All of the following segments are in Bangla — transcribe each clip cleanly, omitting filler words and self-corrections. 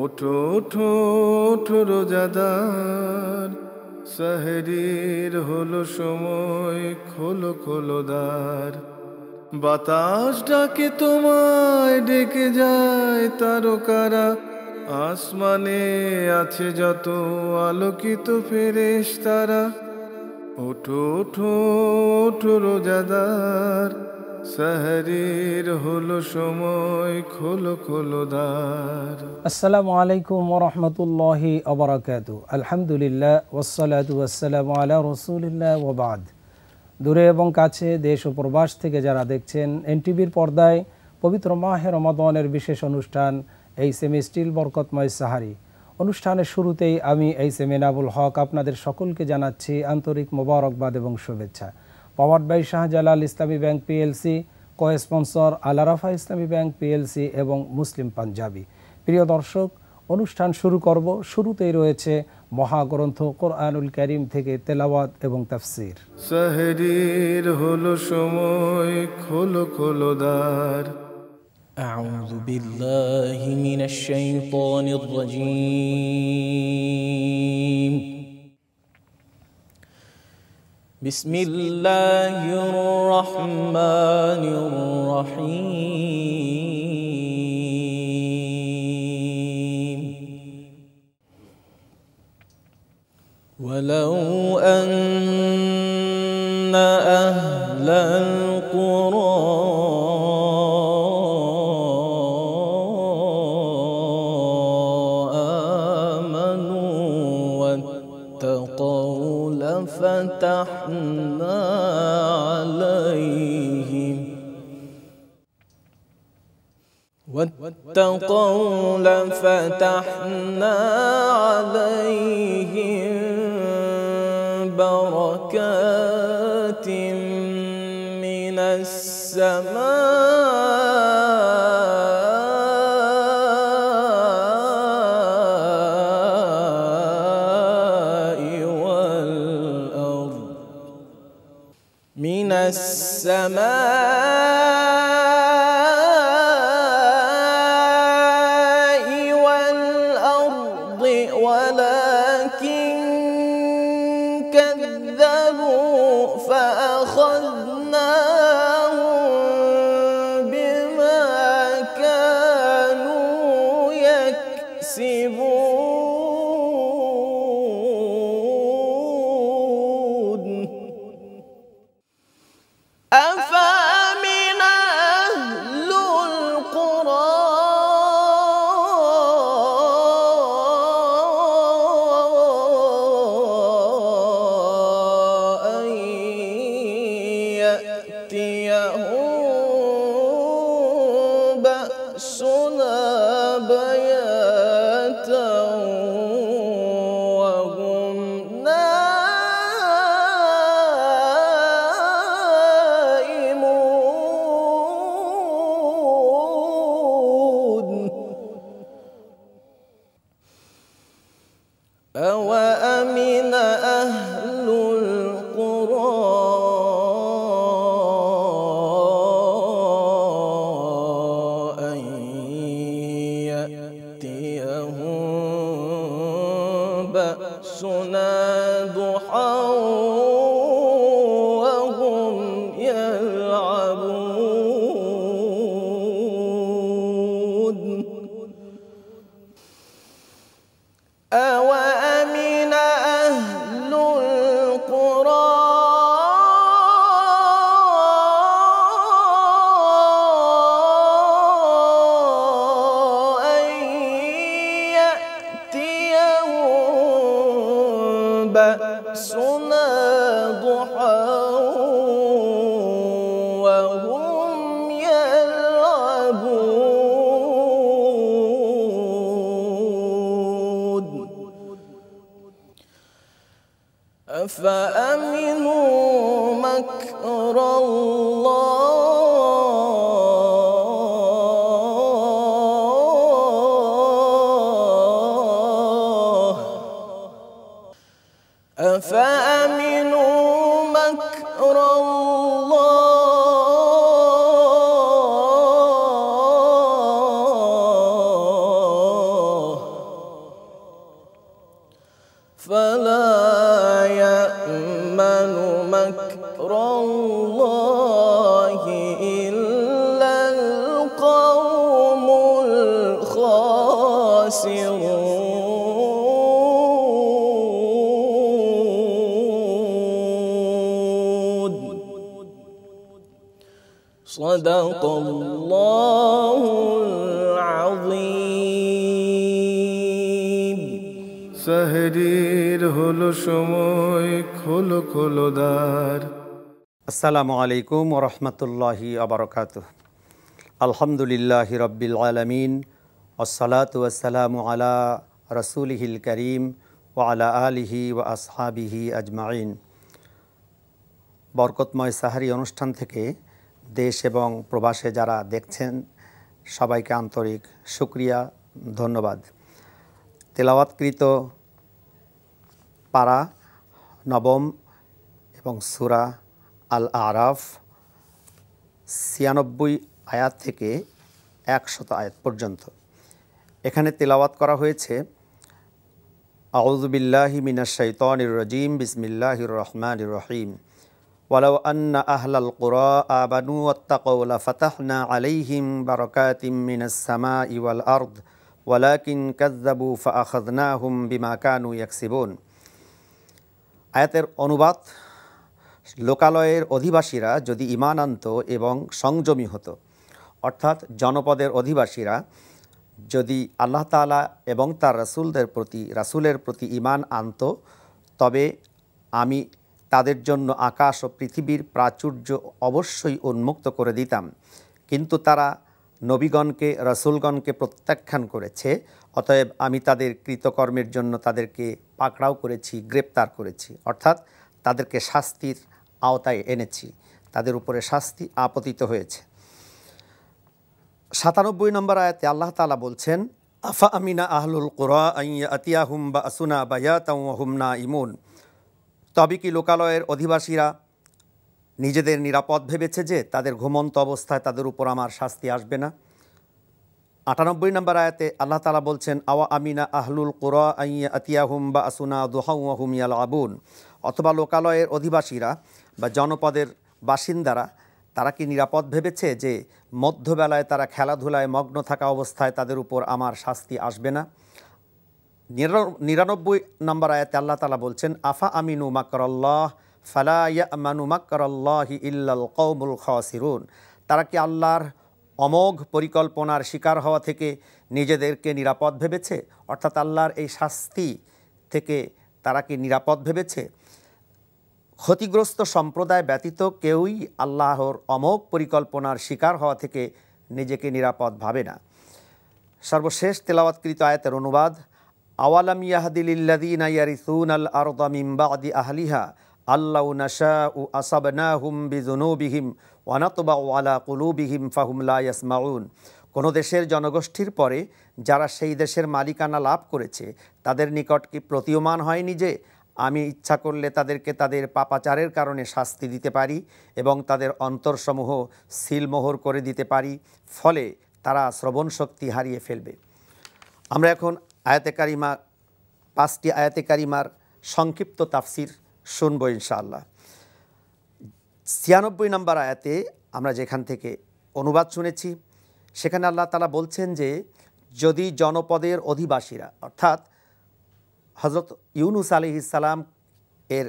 ওঠো ওঠো ওঠো রোজাদার, সেহরির হলো সময়, খোলো খোলো দ্বার। বাতাস ডাকে তোমায়, ডেকে যায় তারকারা, আসমানে আছে যত আলোকিত ফেরেশতারা। ওঠো ওঠো ওঠো রোজাদার, সেহরির হলো সময়, খোলো খোলো দ্বার। আসসালামু আলাইকুম ওয়া রাহমাতুল্লাহি ওয়া বারাকাতুহু। আলহামদুলিল্লাহ ওয়াসসালাতু ওয়াসসালামু আলা রাসূলিল্লাহ ওয়া বা'দ। দূরে এবং কাছে, দেশ ও প্রবাস থেকে যারা দেখছেন এনটিভির পর্দায় পবিত্র মাহে রমাদানের বিশেষ অনুষ্ঠান এই সেমিস্টিল বরকতময় সাহারি অনুষ্ঠানের শুরুতেই আমি এই সেমিনাবুল হক আপনাদের সকলকে জানাচ্ছি আন্তরিক মোবারকবাদ এবং শুভেচ্ছা। Powered by Shahjalal Islami bank PLC, co sponsor Al Arafah Islami bank PLC এবং মুসলিম পাঞ্জাবি। প্রিয় দর্শক, অনুষ্ঠান শুরু করব। শুরুতেই রয়েছে মহাগ্রন্থ কোরআনুল কারীম থেকে তেলাওয়াত এবং তাফসীর। সেহরির হলো সময়, খোলো খোলো দ্বার। أعوذ بالله من الشيطان الرجيم. بسم الله الرحمن الرحيم. ولو أن أهل القرى واتقوا لفتحنا عليهم بركات من السماء والأرض ولكن كذبوا فأخذناهم بما كانوا يكسبون. أفأمن أهل القرى أن يأتيهم بأسنا بياتا وهم أوأمن أهل القرى أن يأتيهم بأسنا ضحى وهم يلعبون. أوأمن أهل القرى أن يأتيهم بأسنا ضحى وهم يلعبون. أفأمنوا مكر الله أفأمنوا مكر الله فلا يأمن مكر الله إلا القوم الخاسرون. صدق الله العظيم. সাহরির হলো সময়, খোলো খোলো দ্বার। আসসালামু আলাইকুম ওয়া রাহমাতুল্লাহি ওয়া বারাকাতুহু। আলহামদুলিল্লাহি রাব্বিল আলামিন, ওয়াসসালাতু ওয়াসসালামু আলা রাসূলিহিল কারীম ওয়া আলা আলিহি ওয়া আসহাবিহি আজমাইন। বরকতময় সাহারি অনুষ্ঠান থেকে দেশ এবং প্রবাসে যারা দেখছেন সবাইকে আন্তরিক শুকরিয়া, ধন্যবাদ। তেলাওয়াতকৃত পারা নবম এবং সূরা আল আরাফ ৯৬ আয়াত থেকে ১০০ আয়াত পর্যন্ত। এখানে তেলাওয়াত করা হয়েছে আউযু বিল্লাহি মিনাশ শাইতানির রাজিম, বিসমিল্লাহির রহমানির রহিম। ওয়ালাউ আন্না আহলাল কুরা আমানু ওয়াত্তাকাউ লাফাতাহনা আলাইহিম বারাকাতিম মিনাস সামাই ওয়াল আরদ ওয়ালাকিন কাযযাবু ফাআখাযনাহুম বিমা কানু ইয়াকসিবুন। আয়াতের অনুবাদ: লোকালয়ের অধিবাসীরা যদি ঈমান আনত এবং সংযমী হতো, অর্থাৎ জনপদের অধিবাসীরা যদি আল্লাহ তাআলা এবং তার রাসূলের প্রতি ঈমান আনত, তবে আমি তাদের জন্য আকাশ ও পৃথিবীর প্রাচুর্য অবশ্যই উন্মুক্ত করে দিতাম। কিন্তু তারা নবীগণকে, রাসূলগণকে প্রত্যাখ্যান করেছে, অতএব আমি তাদের কৃতকর্মের জন্য তাদেরকে পাকড়াও করেছি, গ্রেপ্তার করেছি, অর্থাৎ তাদেরকে শাস্তির আওতায় এনেছি, তাদের উপরে শাস্তি আপতিত হয়েছে। ৯৭ নম্বর আয়াতে আল্লাহ তাআলা বলছেন, আফা আমিনা আহলুল কুরা আন ইয়াতিয়াহুম বাসুনা বায়াতাও ওয়া হুম নাঈমুন। তবে কি লোকালয়ের অধিবাসীরা নিজেদের নিরাপদ ভেবেছে যে তাদের ঘুমন্ত অবস্থায় তাদের উপর আমার শাস্তি আসবে না? ৯৮ নম্বর আয়াতে আল্লাহ তাআলা বলছেন, আওয়া আমিনা আহলুল কুরা আন ইয়াতিয়াহুম বাসুনা দুহাও ওয়া হুম ইয়ালআবুন। অথবা লোকালয়ের অধিবাসীরা বা জনপদের বাসিন্দারা তারা কি নিরাপদ ভেবেছে যে মধ্যবেলায় তারা খেলাধুলায় মগ্ন থাকা অবস্থায় তাদের উপর আমার শাস্তি আসবে না? ৯৯ নম্বর আয়াতে আল্লাহ তাআলা বলছেন, আফা আমিনু মাকরাল্লাহ ফালা ইয়ামানু মাকরাল্লাহি ইল্লাল কওমুল খাসিরুন। তারা কি আল্লাহর অমোঘ পরিকল্পনার শিকার হওয়া থেকে নিজেদেরকে নিরাপদ ভেবেছে? অর্থাৎ আল্লাহর এই শাস্তি থেকে তারা কি নিরাপদ ভেবেছে? ক্ষতিগ্রস্ত সম্প্রদায় ব্যতীত কেউই আল্লাহর অমোঘ পরিকল্পনার শিকার হওয়া থেকে নিজেকে নিরাপদ ভাবে না। সর্বশেষ তেলাওয়াতকৃত আয়াতের অনুবাদ: আওয়ালাম ইয়াহদি লিল্লাযীনা ইয়ারিসুনাল আরদা মিন বা'দি আহলিহা আল্লাউ নাশাউ আসাবনাহুম বিযুনুবিহিম ওয়া নাতবাউ আলা কুলুবিহিম ফাহুম লা ইয়াসমাউন। কোনো দেশের জনগোষ্ঠীর পরে যারা সেই দেশের মালিকানা লাভ করেছে তাদের নিকট কি প্রতীয়মান হয়নি যে আমি ইচ্ছা করলে তাদেরকে তাদের পাপাচারের কারণে শাস্তি দিতে পারি এবং তাদের অন্তরসমূহ সিলমোহর করে দিতে পারি, ফলে তারা শ্রবণ শক্তি হারিয়ে ফেলবে। আমরা এখন আয়াতে কারিমা, ৫টি আয়াতে কারিমার সংক্ষিপ্ত তাফসির শুনব ইনশাআল্লাহ। ৯৬ নম্বর আয়াতে আমরা যেখান থেকে অনুবাদ শুনেছি, সেখানে আল্লাহ তাআলা বলছেন যে যদি জনপদের অধিবাসীরা, অর্থাৎ হযরত ইউনূস আলাইহিস সালাম এর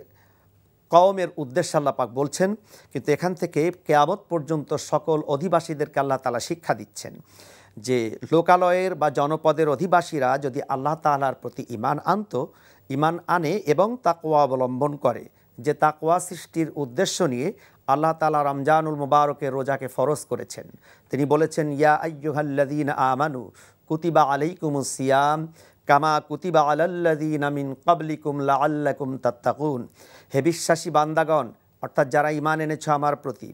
কওমের উদ্দেশ্যে আল্লাহ পাক বলছেন, কিন্তু এখান থেকে কিয়ামত পর্যন্ত সকল অধিবাসীদেরকে আল্লাহ তাআলা শিক্ষা দিচ্ছেন যে লোকালয়ের বা জনপদের অধিবাসীরা যদি আল্লাহ তাআলার প্রতি ঈমান আনে এবং তাকওয়া অবলম্বন করে, যে তাকওয়া সৃষ্টির উদ্দেশ্য নিয়ে আল্লাহ তাআলা রমজানুল মুবারকের রোজাকে ফরজ করেছেন। তিনি বলেছেন, ইয়া আইয়ুহাল্লাযীনা আমানু কুতিবা আলাইকুমুস সিয়াম কামা কুতিবা আলাল্লাযীনা মিন ক্বাবলিকুম লাআল্লাকুম তাত্তাকুন। হে বিশ্বাসী বান্দাগণ, অর্থাৎ যারা ঈমান এনেছো আমার প্রতি,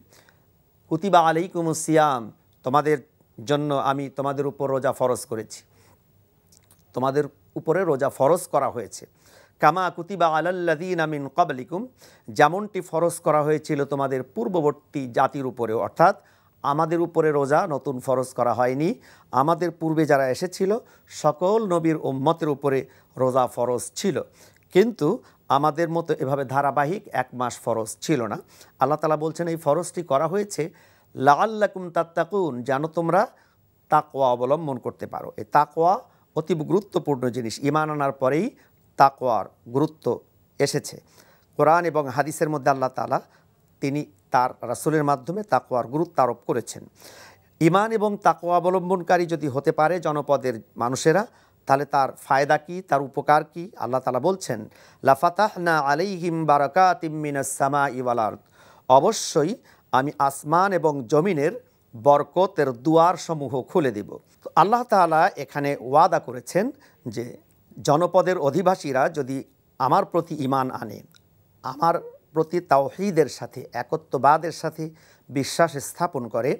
কুতিবা আলাইকুমুস সিয়াম, তোমাদের জন্য আমি তোমাদের উপর রোজা ফরজ করেছি, তোমাদের উপরে রোজা ফরজ করা হয়েছে। কামা কুতিবা আলাল্লাযীনা মিন ক্বাবলিকুম, যেমনটি ফরজ করা হয়েছিল তোমাদের পূর্ববর্তী জাতির উপরেও, অর্থাৎ আমাদের উপরে রোজা নতুন ফরজ করা হয়নি, আমাদের পূর্বে যারা এসেছিল সকল নবীর উম্মতের উপরে রোজা ফরজ ছিল। কিন্তু আমাদের মতো এভাবে ধারাবাহিক 1 মাস ফরজ ছিল না। আল্লাহ তাআলা বলছেন এই ফরজটি করা হয়েছে লাআল্লাকুম তাত্তাকুন, যেন তোমরা তাকওয়া অবলম্বন করতে পারো। এই তাকওয়া অতি গুরুত্বপূর্ণ জিনিস। ঈমান আনার পরেই তাকওয়ার গুরুত্ব এসেছে। কোরআন এবং হাদিসের মধ্যে আল্লাহ তাআলা তিনি তার রাসূলের মাধ্যমে তাকওয়ার গুরুত্ব আরোপ করেছেন। ঈমান এবং তাকওয়া অবলম্বনকারী যদি হতে পারে জনপদের মানুষেরা, তাহলে তার ফায়দা কি, তার উপকার কি? আল্লাহ তাআলা বলছেন লাফাতাহনা আলাইহিম বারাকাতিম মিনাস সামাই ওয়াল আরদ, অবশ্যই আমি আসমান এবং জমিনের বরকতের দুয়ার সমূহ খুলে দিব। তো আল্লাহ তাআলা এখানে ওয়াদা করেছেন যে জনপদের অধিবাসীরা যদি আমার প্রতি ঈমান আনে, আমার প্রতি তাওহীদের সাথে একত্ববাদের সাথে বিশ্বাস স্থাপন করে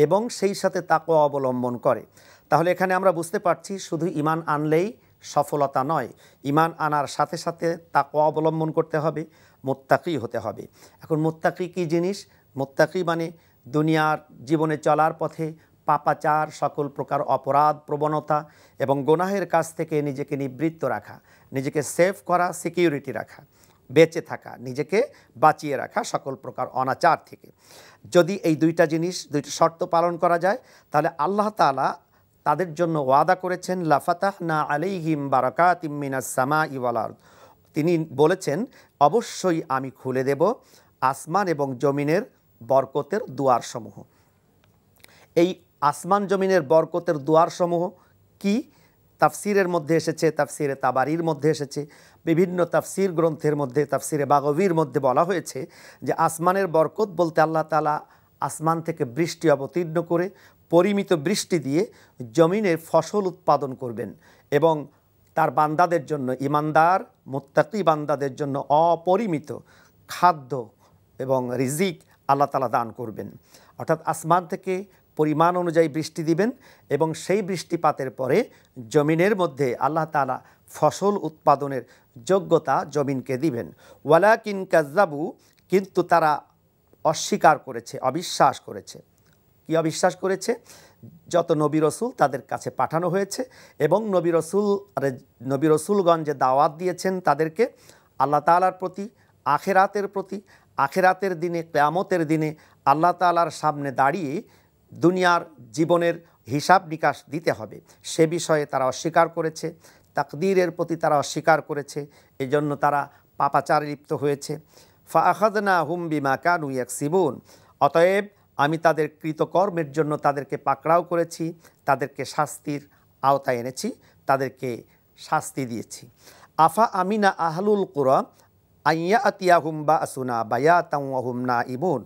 এবং সেই সাথে তাকওয়া অবলম্বন করে, তাহলে এখানে আমরা বুঝতে পারছি শুধু ঈমান আনলেই সফলতা নয়, ঈমান আনার সাথে সাথে তাকওয়া অবলম্বন করতে হবে, মুত্তাকি হতে হবে। এখন মুত্তাকি কী জিনিস? মুত্তাকি মানে দুনিয়ার জীবনে চলার পথে পাপাচার, সকল প্রকার অপরাধ প্রবণতা এবং গুনাহের কাছ থেকে নিজেকে নিবৃত্ত রাখা, নিজেকে সেফ করা, সিকিউরিটি রাখা, বেঁচে থাকা, নিজেকে বাঁচিয়ে রাখা সকল প্রকার অনাচার থেকে। যদি এই দুইটা জিনিস, দুইটা শর্ত পালন করা যায়, তাহলে আল্লাহ তাআলা তাদের জন্য ওয়াদা করেছেন লাফাতাহনা আলাইহিম বারাকাতিম মিনাস সামাই ওয়াল আরদ। তিনি বলেছেন অবশ্যই আমি খুলে দেব আসমান এবং জমিনের বরকতের দুয়ারসমূহ। এই আসমান জমিনের বরকতের দুয়ারসমূহ কি? তাফসিরের মধ্যে এসেছে, তাফসিরে তাবারির মধ্যে এসেছে, বিভিন্ন তাফসির গ্রন্থের মধ্যে, তাফসিরে বাগবীর মধ্যে বলা হয়েছে যে আসমানের বরকত বলতে আল্লাহ তাআলা আসমান থেকে বৃষ্টি অবতীর্ণ করে পরিমিত বৃষ্টি দিয়ে জমিনের ফসল উৎপাদন করবেন এবং তার বান্দাদের জন্য, ঈমানদার মুত্তাকি বান্দাদের জন্য অপরিমিত খাদ্য এবং রিজিক আল্লাহ তাআলা দান করবেন। অর্থাৎ আসমান থেকে পরিমাণ অনুযায়ী বৃষ্টি দিবেন এবং সেই বৃষ্টিপাতের পরে জমিনের মধ্যে আল্লাহ তাআলা ফসল উৎপাদনের যোগ্যতা জমিনকে দিবেন। ওয়ালাকিন কাজ্জাবু, কিন্তু তারা অস্বীকার করেছে, অবিশ্বাস করেছে। কি অবিশ্বাস করেছে? যত নবী রসুল তাদের কাছে পাঠানো হয়েছে এবং নবী রসুলগণ যে দাওয়াত দিয়েছেন তাদেরকে আল্লাহ তাআলার প্রতি, আখেরাতের দিনে, কিয়ামতের দিনে আল্লাহ তাআলার সামনে দাঁড়িয়ে দুনিয়ার জীবনের হিসাব নিকাশ দিতে হবে, সে বিষয়ে তারা অস্বীকার করেছে। তাকদীরের প্রতি তারা অস্বীকার করেছে, এজন্য তারা পাপাচারে লিপ্ত হয়েছে। ফাআখাযনাহুম বিমা কানু ইয়াকসিবুন, অতএব আমি তাদের কৃতকর্মের জন্য তাদেরকে পাকড়াও করেছি, তাদেরকে শাস্তির আওতায় এনেছি, তাদেরকে শাস্তি দিয়েছি। আফা আমিনা আহলুল কুরা আইয়া আতিয়াহুম বাসুনা বায়াতাম ওয়া হুম নাইমুন,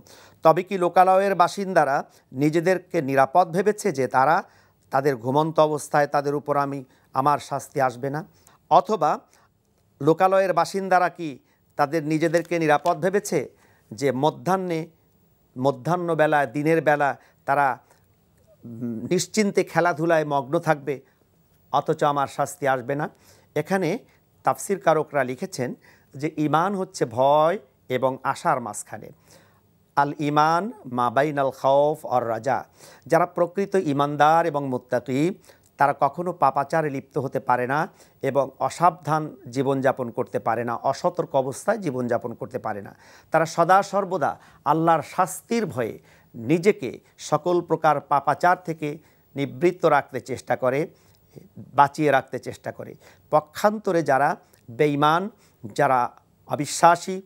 তবে কি লোকালয়ের বাসিন্দারা নিজেদেরকে নিরাপদ ভেবেছে যে তাদের ঘুমন্ত অবস্থায় তাদের উপর আমার শাস্তি আসবে না? অথবা লোকালয়ের বাসিন্দারা কি তাদের নিজেদেরকে নিরাপদ ভেবেছে যে মধ্যাহ্নবেলায়, দিনের বেলা তারা নিশ্চিন্তে খেলাধুলায় মগ্ন থাকবে অথচ আমার শাস্তি আসবে না? এখানে তাফসির কারকরা লিখেছেন যে ঈমান হচ্ছে ভয় এবং আশার মাঝখানে। আল ঈমান মা বাইনাল খাউফ আর রাজা। যারা প্রকৃত ঈমানদার এবং মুত্তাকি তারা কখনো পাপাচারে লিপ্ত হতে পারে না এবং অসাবধান জীবনযাপন করতে পারে না, অসতর্ক অবস্থায় জীবনযাপন করতে পারে না। তারা সদা সর্বদা আল্লাহর শাস্তির ভয়ে নিজেকে সকল প্রকার পাপাচার থেকে নিবৃত্ত রাখতে চেষ্টা করে, বাঁচিয়ে রাখতে চেষ্টা করে। পক্ষান্তরে যারা বেঈমান, যারা অবিশ্বাসী,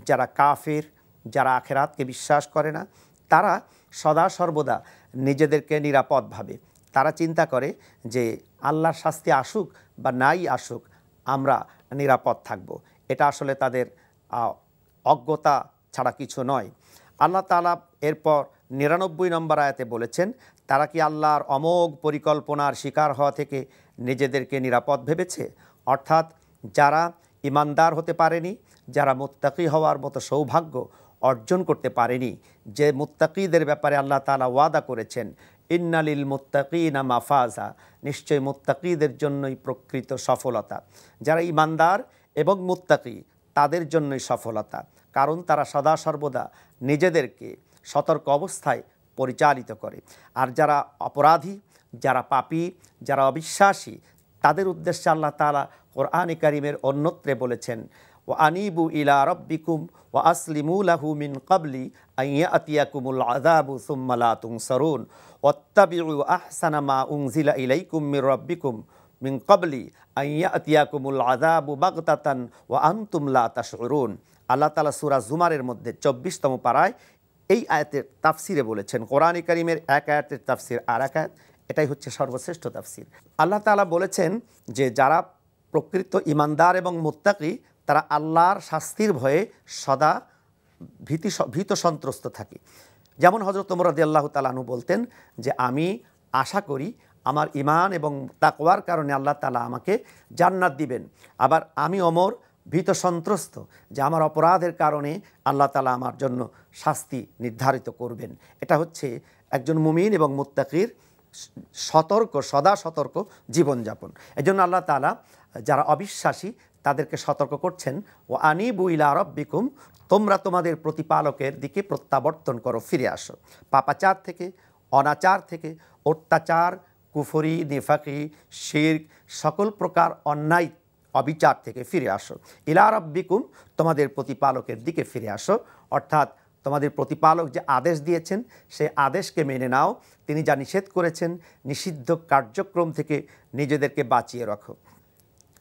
যারা কাফের, যারা আখেরাতকে বিশ্বাস করে না, তারা সদা সর্বদা নিজেদেরকে নিরাপদ ভাবে। তারা চিন্তা করে যে আল্লাহর শাস্তি আসুক বা নাই আসুক আমরা নিরাপদ থাকব। এটা আসলে তাদের অজ্ঞতা ছাড়া কিছু নয়। আল্লাহ তাআলা এরপর ৯৯ নম্বর আয়াতে বলেছেন, তারা কি আল্লাহর অমোঘ পরিকল্পনার শিকার হওয়া থেকে নিজেদেরকে নিরাপদ ভেবেছে? অর্থাৎ যারা ঈমানদার হতে পারেনি, যারা মুত্তাকি হওয়ার মতো সৌভাগ্য অর্জন করতে পারেনি, যে মুত্তাকিদের ব্যাপারে আল্লাহ তাআলা ওয়াদা করেছেন ইন্নালিল মুত্তাকিনা মাফাজা, নিশ্চয় মুত্তাকিদের জন্যই প্রকৃত সফলতা। যারা ঈমানদার এবং মুত্তাকি তাদের জন্যই সফলতা, কারণ তারা সদা সর্বদা নিজেদেরকে সতর্ক অবস্থায় পরিচালিত করে। আর যারা অপরাধী, যারা পাপী, যারা অবিশ্বাসী, তাদের উদ্দেশ্যে আল্লাহ তাআলা কোরআনে কারিমের অন্যত্রে বলেছেন, ও আনিবু ইলা রব্বিকুম ও আসলিমু লাহু মিন ক্বাবলি আন ইয়াতিয়াকুমুল আযাবু সুম্মা লা তুনসারুন ওয়াত্তাবিউ আহসানা মা উনজিলা ইলাইকুম মির রাব্বিকুম মিন ক্বাবলি আন ইয়াতিয়াকুমুল আযাবু বাগতাতান ওয়া আনতুম লা তাশউরুন। আল্লাহ তাআলা সূরা জুমারের মধ্যে 24তম পারায় এই আয়াতের তাফসিরে বলেছেন, কোরআনে কারিমের এক আয়াতের তাফসির আর এক আয়াত, এটাই হচ্ছে সর্বশ্রেষ্ঠ তাফসির। আল্লাহ তাআলা বলেছেন যে যারা প্রকৃত ইমানদার এবং মুত্তাকি তারা আল্লাহর শাস্তির ভয়ে সদা ভীত সন্ত্রস্ত থাকে। যেমন হযরত ওমর রাদিয়াল্লাহু তাআলা আনহু বলতেন যে আমি আশা করি আমার ঈমান এবং তাকওয়ার কারণে আল্লাহ তাআলা আমাকে জান্নাত দিবেন, আবার আমি ওমর ভীত সন্ত্রস্ত যে আমার অপরাধের কারণে আল্লাহ তাআলা আমার জন্য শাস্তি নির্ধারিত করবেন। এটা হচ্ছে একজন মুমিন এবং মুত্তাকির সদা সতর্ক জীবনযাপন। এজন্য আল্লাহ তাআলা যারা অবিশ্বাসী তাদেরকে সতর্ক করছেন, ও আনিবু ইলা রাব্বিকুম, তোমরা তোমাদের প্রতিপালকের দিকে প্রত্যাবর্তন করো, ফিরে আসো পাপাচার থেকে, অনাচার থেকে, অত্যাচার, কুফরি, নিফাকি, শিরক, সকল প্রকার অন্যায় অবিচার থেকে ফিরে আসো। ইলা রাব্বিকুম, তোমাদের প্রতিপালকের দিকে ফিরে আসো, অর্থাৎ তোমাদের প্রতিপালক যে আদেশ দিয়েছেন সেই আদেশকে মেনে নাও, তিনি যা নিষেধ করেছেন নিষিদ্ধ কার্যক্রম থেকে নিজেদেরকে বাঁচিয়ে রাখো।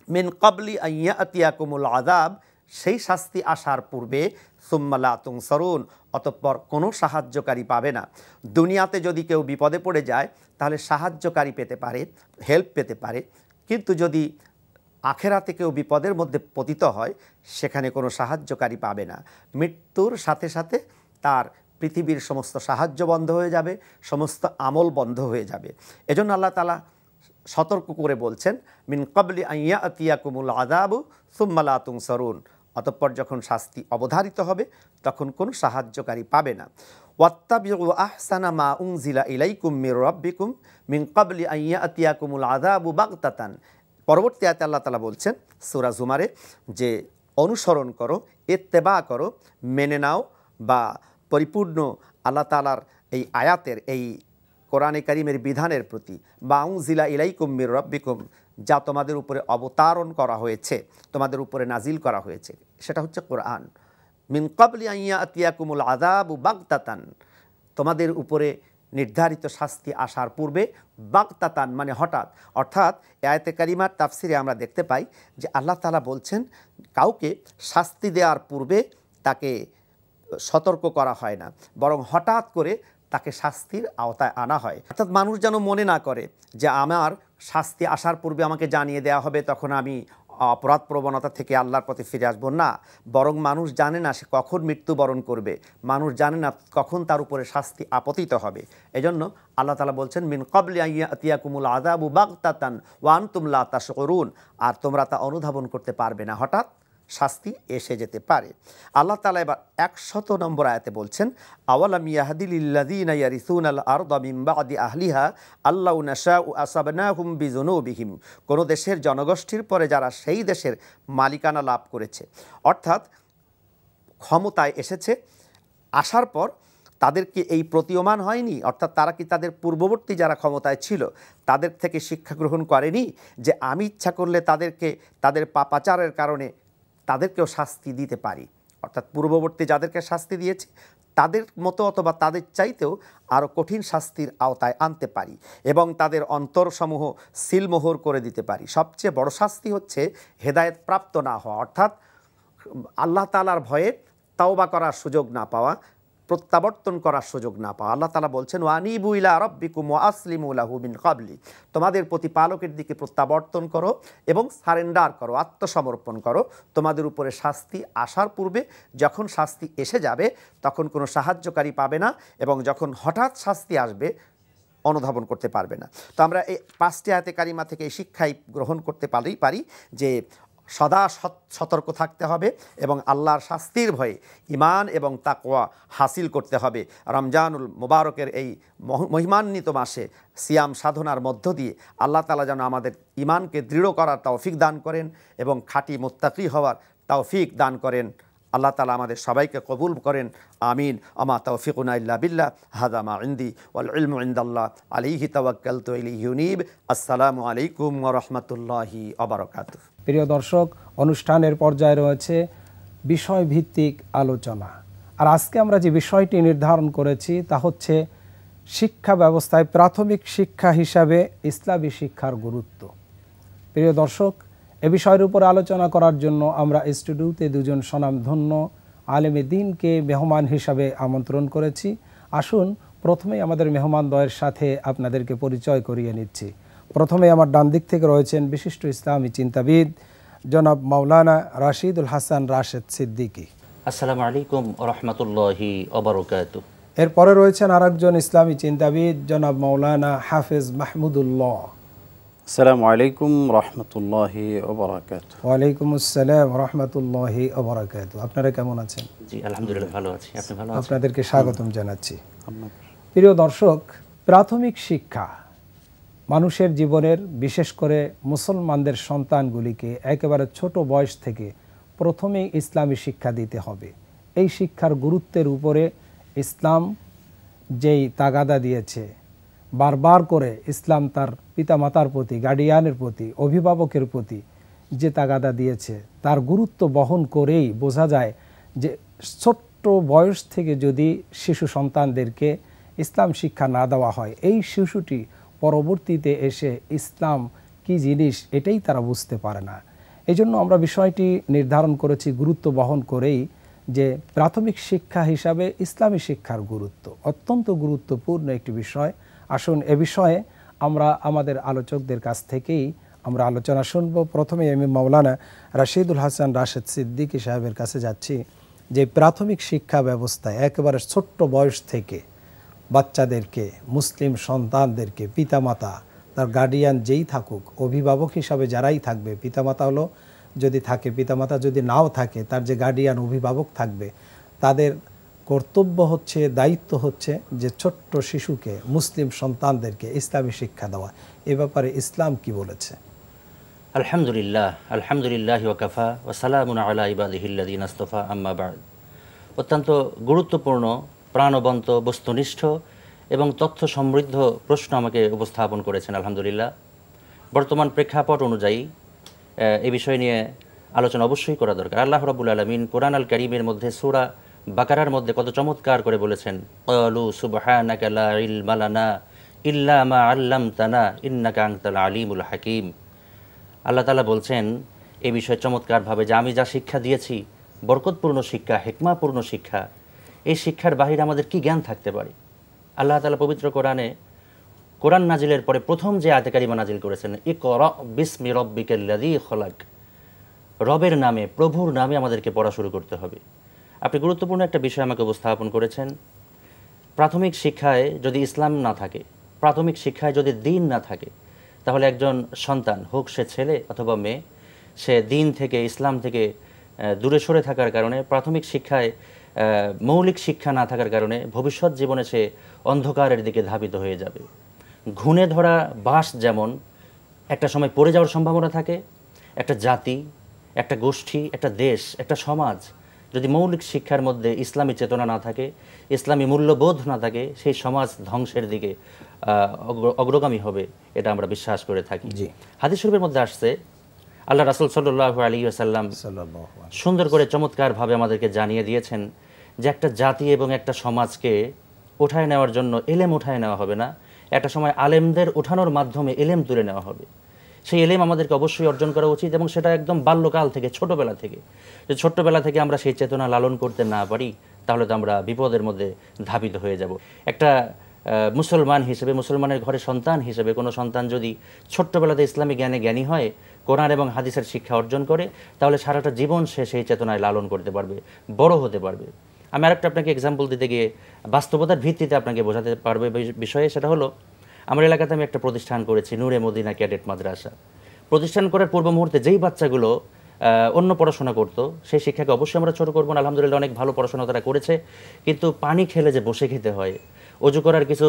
মিন ক্বাবলি আন ইয়াতিয়াকুমুল আযাব, সেই শাস্তি আসার পূর্বে সুম্মা লা তুনসারুন, অতঃপর কোনো সাহায্যকারী পাবে না। দুনিয়াতে যদি কেউ বিপদে পড়ে যায় তাহলে সাহায্যকারী পেতে পারে, হেল্প পেতে পারে, কিন্তু যদি আখেরাতে কেউ বিপদের মধ্যে পতিত হয় সেখানে কোনো সাহায্যকারী পাবে না। মৃত্যুর সাথে সাথে তার পৃথিবীর সমস্ত সাহায্য বন্ধ হয়ে যাবে, সমস্ত আমল বন্ধ হয়ে যাবে। এজন্য আল্লাহ তাআলা সতর্ক করে বলছেন, মিন ক্বাবলি আন ইয়াতিয়াকুমুল আযাবু সুম্মা লা তুনসারুন, অতঃপর যখন শাস্তি অবধারিত হবে তখন কোনো সাহায্যকারী পাবে না। ওয়াত্তাবিউ আহসানা মা উনজিলা ইলাইকুম মির রাব্বিকুম মিন ক্বাবলি আন ইয়াতিয়াকুমুল আযাবু বাগতাতান। পরবর্তী আয়াতে আল্লাহ তাআলা বলছেন সূরা জুমারে যে অনুসরণ করো, ইত্তেবা করো, মেনে নাও বা পরিপূর্ণ আল্লাহ তাআলার এই আয়াতের, এই কোরআনে কারিমের বিধানের প্রতি, বা উনজিলা ইলাইকুম মির রাব্বিকুম, যা তোমাদের উপরে অবতারণ করা হয়েছে, তোমাদের উপরে নাজিল করা হয়েছে, সেটা হচ্ছে কোরআন। মিন ক্বাবলি আন ইয়াতিয়াকুমুল আযাবু বাগতাতান, তোমাদের উপরে নির্ধারিত শাস্তি আসার পূর্বে, বাগতাতান মানে হঠাৎ, অর্থাৎ আয়াতে কারিমার তাফসিরে আমরা দেখতে পাই যে আল্লাহ তাআলা বলছেন কাউকে শাস্তি দেওয়ার পূর্বে তাকে সতর্ক করা হয় না, বরং হঠাৎ করে তাকে শাস্তির আওতায় আনা হয়। অর্থাৎ মানুষ যেন মনে না করে যে আমার শাস্তি আসার পূর্বে আমাকে জানিয়ে দেওয়া হবে, তখন আমি অপরাধ প্রবণতা থেকে আল্লাহর পথে ফিরে আসবো না, বরং মানুষ জানে না সে কখন মৃত্যুবরণ করবে, মানুষ জানে না কখন তার উপরে শাস্তি আপতিত হবে। এজন্য আল্লাহ তাআলা বলছেন, মিন ক্বাবলি আন ইয়াতিয়াকুমুল আযাবু বাগতাতান ওয়া আনতুম লা তাশউরুন, আর তোমরা তা অনুধাবন করতে পারবে না, হঠাৎ শাস্তি এসে যেতে পারে। আল্লাহ তাআলা এবার 100 নম্বর আয়াতে বলছেন, আওয়ালাম ইয়াহদি লিল্লাযীনা ইয়ারিসুনাল আরদা মিন বা'দি আহলিহা আল্লাউ নাশাউ আসাবনাহুম বিযুনুবিহিম, কোন দেশের জনগোষ্ঠীর পরে যারা সেই দেশের মালিকানা লাভ করেছে, অর্থাৎ ক্ষমতায় এসেছে, আসার পর তাদেরকে এই প্রতীয়মান হয়নি, অর্থাৎ তারা কি তাদের পূর্ববর্তী যারা ক্ষমতায় ছিল তাদের থেকে শিক্ষা গ্রহণ করেনি যে আমি ইচ্ছা করলে তাদেরকে তাদের পাপাচারের কারণে তাদেরকেও শাস্তি দিতে পারি, অর্থাৎ পূর্ববর্তী যাদেরকে শাস্তি দিয়েছি তাদের মতো অথবা তাদের চাইতেও আরও কঠিন শাস্তির আওতায় আনতে পারি এবং তাদের অন্তরসমূহ সিলমোহর করে দিতে পারি। সবচেয়ে বড় শাস্তি হচ্ছে হেদায়েত প্রাপ্ত না হওয়া, অর্থাৎ আল্লাহ তাআলার ভয়ে তাওবা করার সুযোগ না পাওয়া, প্রত্যাবর্তন করার সুযোগ না পাওয়া। আল্লাহ তাআলা বলছেন, ওয়ানিবু ইলা রাব্বিকুম ওয়া আসলিমু লাহু মিন ক্বাবলি, তোমাদের প্রতিপালকের দিকে প্রত্যাবর্তন করো এবং সারেন্ডার করো, আত্মসমর্পণ করো, তোমাদের উপরে শাস্তি আসার পূর্বে, যখন শাস্তি এসে যাবে তখন কোনো সাহায্যকারী পাবে না এবং যখন হঠাৎ শাস্তি আসবে অনুধাবন করতে পারবে না। তো আমরা এই 5টি আয়াতে কারিমা থেকে এই শিক্ষাই গ্রহণ করতে পারি যে সদা সতর্ক থাকতে হবে এবং আল্লাহর শাস্তির ভয়ে ঈমান এবং তাকওয়া হাসিল করতে হবে। রমজানুল মুবারকের এই মহিমান্বিত মাসে সিয়াম সাধনার মধ্য দিয়ে আল্লাহ তাআলা যেন আমাদের ঈমানকে দৃঢ় করার তৌফিক দান করেন এবং খাঁটি মুত্তাকি হওয়ার তৌফিক দান করেন। আল্লাহ তাআলা আমাদের সবাইকে কবুল করেন, আমিন। আমা তাওফিকুনা ইল্লা বিল্লাহ, হাদা মা ইনদি ওয়াল ইলমু ইনদাল্লাহ, আলাইহি তাওয়াক্কালতু ইলাইহি উনীব। আসসালামু আলাইকুম ওয়া রাহমাতুল্লাহি ওয়া বারাকাতুহু। প্রিয় দর্শক, অনুষ্ঠানের পর্যায়ে রয়েছে বিষয়ভিত্তিক আলোচনা। আর আজকে আমরা যে বিষয়টি নির্ধারণ করেছি তা হচ্ছে শিক্ষা ব্যবস্থায় প্রাথমিক শিক্ষা হিসাবে ইসলামী শিক্ষার গুরুত্ব। প্রিয় দর্শক, এ বিষয়ের উপর আলোচনা করার জন্য আমরা স্টুডিওতে দুজন স্বনামধন্য আলেমে দ্বীনকে মেহমান হিসাবে আমন্ত্রণ করেছি। আসুন প্রথমেই আমাদের মেহমানদ্বয়ের সাথে আপনাদেরকে পরিচয় করিয়ে নিচ্ছি। প্রথমে আমার ডান দিক থেকে রয়েছেন বিশিষ্ট ইসলামী চিন্তাবিদ জনাব মাওলানা রাশিদুল হাসান রাশেদ সিদ্দিকী। আসসালামু আলাইকুম ওয়া রাহমাতুল্লাহি ওয়া বারাকাতুহু। এরপরে রয়েছেন আরেকজন ইসলামী চিন্তাবিদ জনাব মাওলানা হাফেজ মাহমুদুল্লাহ। আসসালামু আলাইকুম রহমতুল্লাহি ওয়া বারাকাতুহু। ওয়ালাইকুম আসসালাম রহমতুল্লাহি ওয়া বারাকাতুহু। আপনারা কেমন আছেন? জি আলহামদুলিল্লাহ ভালো আছি, আপনি ভালো আছেন? আপনাদেরকে স্বাগতম জানাচ্ছি। প্রিয় দর্শক, প্রাথমিক শিক্ষা মানুষের জীবনের, বিশেষ করে মুসলমানদের সন্তানগুলিকে একেবারে ছোট বয়স থেকে প্রথমেই ইসলামী শিক্ষা দিতে হবে। এই শিক্ষার গুরুত্বের উপরে ইসলাম যেই তাগাদা দিয়েছে, বারবার করে ইসলাম তার পিতামাতার প্রতি, গার্ডিয়ানের প্রতি, অভিভাবকের প্রতি যে তাগাদা দিয়েছে তার গুরুত্ব বহন করেই বোঝা যায় যে ছোট্ট বয়স থেকে যদি শিশু সন্তানদেরকে ইসলাম শিক্ষা না দেওয়া হয়, এই শিশুটি পরবর্তীতে এসে ইসলাম কি জিনিস এটাই তারা বুঝতে পারে না। এই জন্য আমরা বিষয়টি নির্ধারণ করেছি গুরুত্ব বহন করেই যে প্রাথমিক শিক্ষা হিসাবে ইসলামী শিক্ষার গুরুত্ব অত্যন্ত গুরুত্বপূর্ণ একটি বিষয়। আসুন এ বিষয়ে আমরা আমাদের আলোচকদের কাছ থেকেই আমরা আলোচনা শুনব। প্রথমে আমি মাওলানা রাশিদুল হাসান রাশেদ সিদ্দিকী সাহেবের কাছে যাচ্ছি যে প্রাথমিক শিক্ষা ব্যবস্থায় একেবারে ছোট্ট বয়স থেকে বাচ্চাদেরকে, মুসলিম সন্তানদেরকে পিতামাতা, তার গার্ডিয়ান যেই থাকুক, অভিভাবক হিসাবে যারাই থাকবে, পিতামাতা হলো যদি থাকে, পিতামাতা যদি নাও থাকে, তার যে গার্ডিয়ান অভিভাবক থাকবে, তাদের কর্তব্য হচ্ছে, দায়িত্ব হচ্ছে যে ছোট্ট শিশুকে, মুসলিম সন্তানদেরকে ইসলামী শিক্ষা দেওয়া। এ ব্যাপারে ইসলাম কি বলেছে? আলহামদুলিল্লাহ, আলহামদুলিল্লাহি ওয়া কাফা ওয়া সালামুন আলা ইবাদিহিল্লাযিনা ইসতাফা, আম্মা বা'দ। অত্যন্ত গুরুত্বপূর্ণ, প্রাণবন্ত, বস্তুনিষ্ঠ এবং তথ্য সমৃদ্ধ প্রশ্ন আমাকে উপস্থাপন করেছেন আলহামদুলিল্লাহ। বর্তমান প্রেক্ষাপট অনুযায়ী এই বিষয় নিয়ে আলোচনা অবশ্যই করা দরকার। আল্লাহ রাব্বুল আলামিন কোরআন আল কারীমের মধ্যে সূরা বাকারার মধ্যে কত চমৎকার করে বলেছেন, ক্বালু সুবহানাকা লা ইলমা লানা ইল্লা মা আল্লামতানা ইন্নাকা আনতাল আলিমুল হাকীম। আল্লাহ তাআলা বলছেন এই বিষয়ে চমৎকারভাবে যে আমি যা শিক্ষা দিয়েছি, বরকতপূর্ণ শিক্ষা, হিকমাপূর্ণ শিক্ষা, এই শিক্ষার বাহিরে আমাদের কি জ্ঞান থাকতে পারে? আল্লাহ তাআলা পবিত্র কোরআনে কোরআন নাজিলের পরে প্রথম যে আয়াতে কারিমা নাজিল করেছেন, ইকরা বিসমি রাব্বিকাল্লাযী খলাক, রবের নামে, প্রভুর নামে আমাদেরকে পড়া শুরু করতে হবে। আপনি গুরুত্বপূর্ণ একটা বিষয় আমাকে উপস্থাপন করেছেন। প্রাথমিক শিক্ষায় যদি ইসলাম না থাকে, প্রাথমিক শিক্ষায় যদি দ্বীন না থাকে, তাহলে একজন সন্তান, হোক সে ছেলে অথবা মেয়ে, সে দ্বীন থেকে, ইসলাম থেকে দূরে সরে থাকার কারণে, প্রাথমিক শিক্ষায় মৌলিক শিক্ষা না থাকার কারণে ভবিষ্যৎ জীবনে সে অন্ধকারের দিকে ধাবিত হয়ে যাবে। ঘুণে ধরা বাঁশ যেমন একটা সময় পড়ে যাওয়ার সম্ভাবনা থাকে, একটা জাতি, একটা গোষ্ঠী, একটা দেশ, একটা সমাজ যদি মৌলিক শিক্ষার মধ্যে ইসলামী চেতনা না থাকে, ইসলামী মূল্যবোধ না থাকে, সেই সমাজ ধ্বংসের দিকে অগ্রগামী হবে, এটা আমরা বিশ্বাস করে থাকি। হাদিস শরীফের মধ্যে আসছে, আল্লাহ রাসূল সাল্লাল্লাহু আলাইহি ওয়াসাল্লাম সুন্দর করে চমৎকারভাবে আমাদেরকে জানিয়ে দিয়েছেন যে একটা জাতি এবং একটা সমাজকে উঠায় নেওয়ার জন্য এলেম উঠায় নেওয়া হবে না, একটা সময় আলেমদের উঠানোর মাধ্যমে এলেম তুলে নেওয়া হবে। সেই এলেম আমাদেরকে অবশ্যই অর্জন করা উচিত, এবং সেটা একদম বাল্যকাল থেকে, ছোটোবেলা থেকে। যদি ছোট্টবেলা থেকে আমরা সেই চেতনা লালন করতে না পারি, তাহলে তো আমরা বিপদের মধ্যে ধাবিত হয়ে যাব। একটা মুসলমান হিসেবে, মুসলমানের ঘরে সন্তান হিসেবে কোনো সন্তান যদি ছোট্টবেলাতে ইসলামী জ্ঞানে জ্ঞানী হয়, কোরআন এবং হাদিসের শিক্ষা অর্জন করে, তাহলে সারাটা জীবন সে সেই চেতনায় লালন করতে পারবে, বড় হতে পারবে। আমি আরেকটা আপনাকে এক্সাম্পল দিতে গিয়ে বাস্তবতার ভিত্তিতে আপনাকে বোঝাতে পারবে বিষয়ে, সেটা হলো আমার এলাকাতে আমি একটা প্রতিষ্ঠান করেছি, নূরে মদিনা ক্যাডেট মাদ্রাসা। প্রতিষ্ঠান করার পূর্ব মুহূর্তে যেই বাচ্চাগুলো অন্য পড়াশোনা করতো, সেই শিক্ষাকে অবশ্যই আমরা ছোট করবো না, আলহামদুলিল্লাহ অনেক ভালো পড়াশোনা তারা করেছে। কিন্তু পানি খেলে যে বসে খেতে হয়, অজু করার কিছু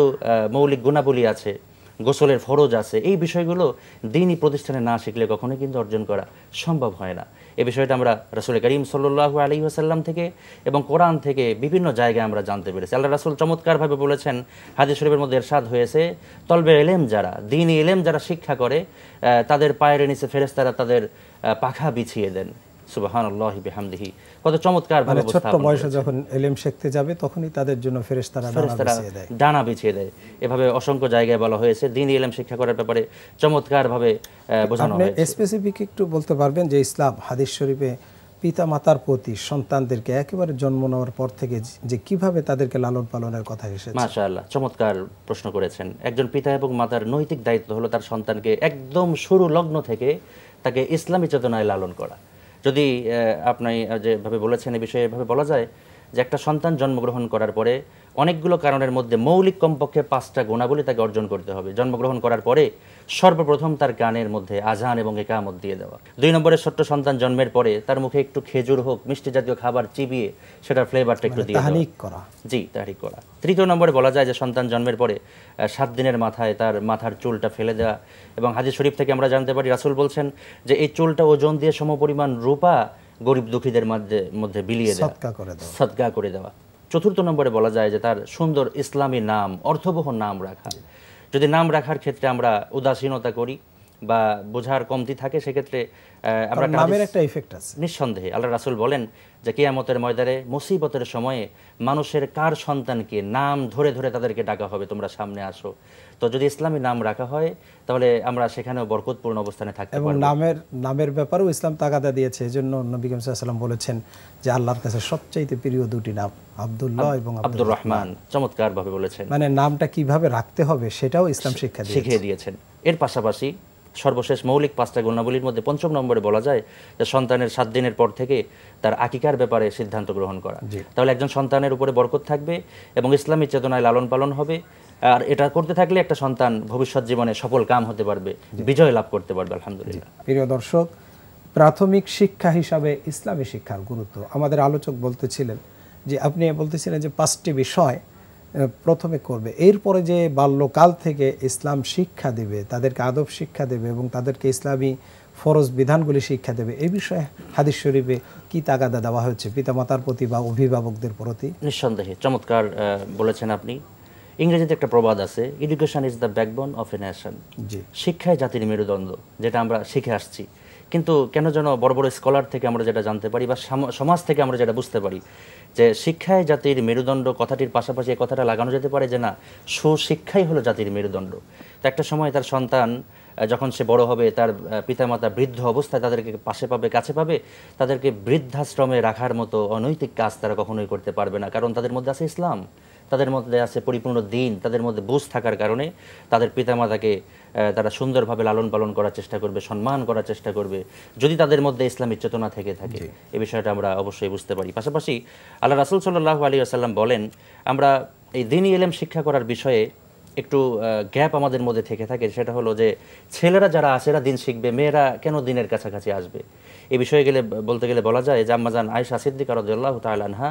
মৌলিক গুণাবলী আছে, গোসলের ফরজ আছে, এই বিষয়গুলো দ্বীনি প্রতিষ্ঠানে না শিখলে কখনোই কিন্তু অর্জন করা সম্ভব হয় না। এই বিষয়টা আমরা রাসূল করিম সাল্লাল্লাহু আলাইহি ওয়াসাল্লাম থেকে এবং কোরআন থেকে বিভিন্ন জায়গায় আমরা জানতে পেরেছি। আল্লাহ রাসূল চমৎকারভাবে বলেছেন, হাদিস শরীফের মধ্যে ইরশাদ হয়েছে, তলবে ইলম যারা, দ্বীনি ইলম যারা শিক্ষা করে, তাদের পায়ের নিচে ফেরেশতারা তাদের পাখা বিছিয়ে দেন। সুবহানাল্লাহি বিহামদিহি, কত চমৎকারভাবে মানে ছোট্ট বয়সে যখন ইলম শিখতে যাবে তখনই তাদের জন্য ফেরেশতারা ডানা বিছিয়ে দেয়। এভাবে অসংখ্য জায়গায় বলা হয়েছে। দ্বীনি ইলম শিক্ষা করার ব্যাপারে চমৎকারভাবে বোঝানো হয়েছে। আপনি স্পেসিফিক একটু বলতে পারবেন যে ইসলাম হাদিস শরীফে পিতা মাতার প্রতি সন্তানদেরকে একেবারে জন্ম নেওয়ার পর থেকে যে কিভাবে তাদেরকে লালন পালনের কথা এসেছে? মাশাআল্লাহ, চমৎকার প্রশ্ন করেছেন। একজন পিতা এবং মাতার নৈতিক দায়িত্ব হলো তার সন্তানকে একদম শুরু লগ্ন থেকে তাকে ইসলামী চেতনায় লালন করা। যদি আপনি যেভাবে বলেছেন এই বিষয়ে এভাবে বলা যায় যে একটা সন্তান জন্মগ্রহণ করার পরে অনেকগুলো কারণের মধ্যে মৌলিক কমপক্ষে 5টা গুণাবলী তাকে অর্জন করতে হবে। জন্মগ্রহণ করার পরে সর্বপ্রথম তার কানের মধ্যে আজান এবং ইকামত দিয়ে দেওয়া। 2 নম্বরে ছোট্ট সন্তান জন্মের পরে তার মুখে একটু খেজুর হোক, মিষ্টি জাতীয় খাবার চিবিয়ে সেটার ফ্লেভারটা একটু দিয়ে তাহরিক করা। জি, তাহরিক করা। 3 নম্বরে বলা যায় যে সন্তান জন্মের পরে 7 দিনের মাথায় তার মাথার চুলটা ফেলে দেওয়া। এবং হাদিস শরীফ থেকে আমরা জানতে পারি রাসূল বলছেন যে এই চুলটা ওজন দিয়ে সমপরিমাণ রূপা গরিব দুঃখীদের মধ্যে বিলিয়ে দেওয়া, সদকা করে দেওয়া। 4 নম্বরে বলা যায় যে তার সুন্দর ইসলামী নাম, অর্থবহ নাম রাখা। যদি নাম রাখার ক্ষেত্রে আমরা উদাসীনতা করি বা বোঝার কমতি থাকে, সেক্ষেত্রে আমরা নামের একটা ইফেক্ট আছে নিঃসন্দেহে। আল্লাহ রাসূল বলেন যে কিয়ামতের ময়দানে মুসিবতের সময়ে মানুষের কার সন্তানকে নাম ধরে ধরে তাদেরকে ডাকা হবে, তোমরা সামনে আসো। তো যদি ইসলামী নাম রাখা হয় তাহলে আমরা সেখানেও বরকতপূর্ণ অবস্থানে থাকতে পারব। এবং নামের ব্যাপারেও ইসলাম তাগাদা দিয়েছে। এজন্য নবী করিম সাল্লাল্লাহু আলাইহি ওয়াসাল্লাম বলেছেন যে আল্লাহর কাছে সবচাইতে প্রিয় 2টি নাম আব্দুল্লাহ এবং আব্দুর রহমান। চমৎকারভাবে বলেছেন। মানে নামটা কিভাবে রাখতে হবে সেটাও ইসলাম শিখিয়ে দিয়েছেন। এর পাশাপাশি সর্বশেষ মৌলিক 5টা গুণাবলীর মধ্যে 5 নম্বরে বলা যায় যে সন্তানের 7 দিনের পর থেকে তার আকিকার ব্যাপারে সিদ্ধান্ত গ্রহণ করা। তাহলে একজন সন্তানের উপরে বরকত থাকবে এবং ইসলামী চেতনায় লালন পালন হবে। আর এটা করতে থাকলে একটা সন্তান ভবিষ্যৎ জীবনে সফল কাম হতে পারবে, বিজয় লাভ করতে পারবে। আলহামদুলিল্লাহ। প্রিয় দর্শক, প্রাথমিক শিক্ষা হিসাবে ইসলামী শিক্ষার গুরুত্ব আমাদের আলোচক বলতেছিলেন যে আপনি বলতেছিলেন যে 5টি বিষয় প্রথমে করবে, এরপরে যে বাল্যকাল থেকে ইসলাম শিক্ষা দেবে, তাদেরকে আদব শিক্ষা দেবে এবং তাদেরকে ইসলামী ফরজ বিধানগুলি শিক্ষা দেবে। এই বিষয়ে হাদিস শরীফে কি তাগাদা দেওয়া হয়েছে পিতামাতার প্রতি বা অভিভাবকদের প্রতি? নিঃসন্দেহে চমৎকার বলেছেন আপনি। ইংরেজিতে একটা প্রবাদ আছে, education is the backbone of a nation. শিক্ষাই জাতির মেরুদণ্ড, যেটা আমরা শিখে আসছি। কিন্তু কেন যেন বড় বড় স্কলার থেকে আমরা যেটা জানতে পারি বা সমাজ থেকে আমরা যেটা বুঝতে পারি যে শিক্ষায় জাতির মেরুদণ্ড কথাটির পাশাপাশি এই কথাটা লাগানো যেতে পারে যে না, সুশিক্ষাই হলো জাতির মেরুদণ্ড। তো একটা সময় তার সন্তান যখন সে বড় হবে, তার পিতামাতা বৃদ্ধ অবস্থায় তাদেরকে পাশে পাবে, কাছে পাবে, তাদেরকে বৃদ্ধাশ্রমে রাখার মতো অনৈতিক কাজ তারা কখনোই করতে পারবে না। কারণ তাদের মধ্যে আছে ইসলাম, তাদের মধ্যে আছে পরিপূর্ণ দিন, তাদের মধ্যে বুঝ থাকার কারণে তাদের পিতামাতাকে তারা সুন্দরভাবে লালন পালন করার চেষ্টা করবে, সম্মান করার চেষ্টা করবে, যদি তাদের মধ্যে ইসলামী চেতনা থেকে থাকে। এই বিষয়টা আমরা অবশ্যই বুঝতে পারি। পাশাপাশি আল্লাহ রাসূল সাল্লাল্লাহু আলাইহি ওয়াসাল্লাম বলেন, আমরা এই দ্বীনি ইলম শিক্ষা করার বিষয়ে একটু গ্যাপ আমাদের মধ্যে থেকে থাকে। সেটা হলো যে ছেলেরা যারা আছে এরা দিন শিখবে, মেয়েরা কেন দিনের কাছাকাছি আসবে? এই বিষয়ে বলতে গেলে বলা যায় যে আম্মাজান আয়েশা সিদ্দিকা রাদিয়াল্লাহু তাআলা আনহা,